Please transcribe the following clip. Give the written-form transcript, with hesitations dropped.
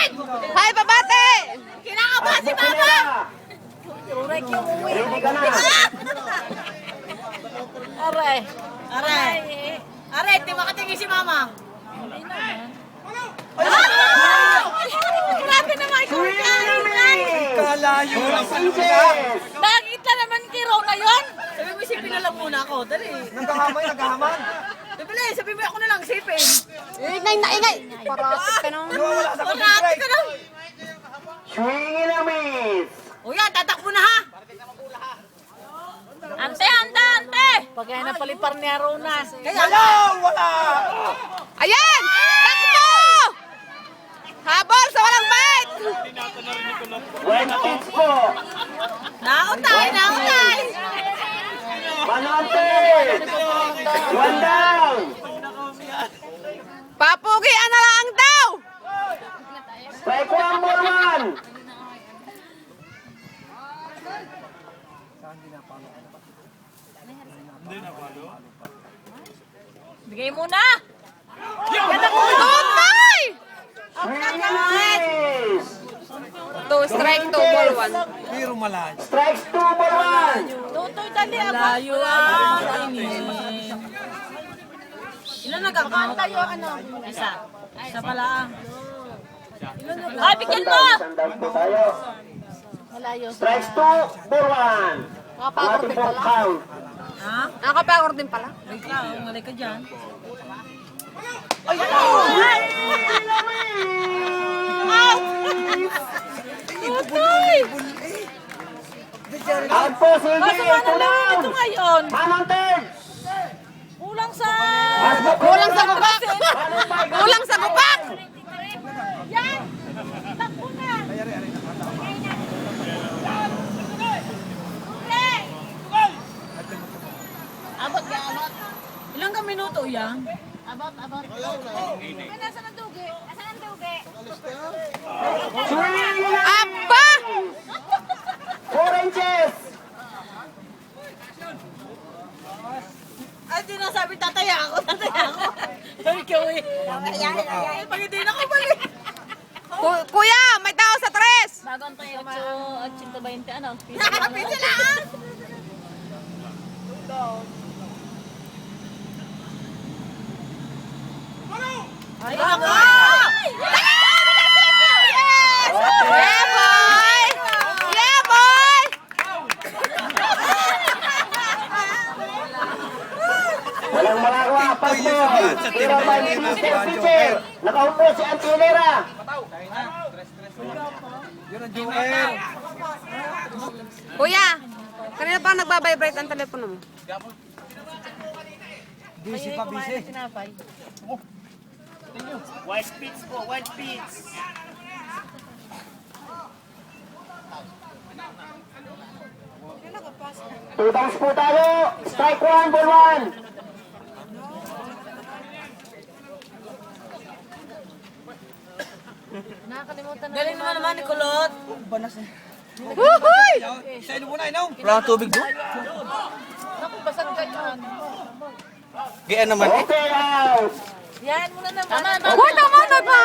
Hi, babate! Kinakaba si Mama! Ready ka na. Aray. Aray. Aray, di makatingin si Mama. Grabe naman ikaw yan! Kalayo lang sa Yes. Nakita naman kiro na yun! Sabi mo, isipin na lang muna ako. Dali. naghahamon. Bibili, sabi mo ako na lang, isipin. Ingay na ingay! Paratik ka nang... Wala sa Parati ka na. Swing and a miss. O yan, tatakbo na ha! Ante, ante, ante! Pag yan napalipar ni Aronas. Wala! Ayan! Takbo! Habol sa walang bait! Wet pitch po. Nautay, nautay! Manante. One down. Papugi, ano lang daw? Strike one, ball one. Bigay mo na! Tutay! Swing and a miss. 2 strike, 2 ball 1. Pero malayo. Strikes two, ball one. Tutoy, dali ako. Layo lang. Ilan nagkakanta yung ano? Isa. Isa pala. Ay, bigyan mo! Isang down po tayo. Malayo. Strikes two, ball one. Ang Nakapagod ating din fourth pala. count. Ha? Nakapagod din pala. Wait lang, malay ka dyan. Tutoy! Out po, sige. Kaso Two paano lang down. ito ngayon? Manante. Kulang sa... Kulang sa gupak! Kulang sa gupak! Yan! Takbo na! Abot ka, abot. Ilang ka minuto yan? Abot, abot. Nasaan ang dugi? Nasaan ang dugi? Swing and a Aba! 4 inches. Ay, di na sabi, tataya ako, tataya ako. Ay, ikaw eh. Pag hindi na kabalik. Kuya, may tao sa 3! Bagong tayo, 820, ano? Pizza lang! Ay, ako! Yeah, boy! Yeah, boy! Walang magawa. Pass Ito yung ball. sabihan sa team Tira na by hindi Mr. mababa, Pitcher. Nakaupo si Antilera. Yun ang Joel. Kuya, kanina pa nagbabibrate ang telepono mo. Busy pa, busy. White pitch po, white pitch. Two downs po tayo. Strike one, ball one. Galing mo naman ni Kulot. Woohooy! Sa ino muna, inom. Wala tubig doon. Naku, basag ka dyan. Gaya naman Okay, out. Yan mo na naman. Tama, Uy, tama na ba?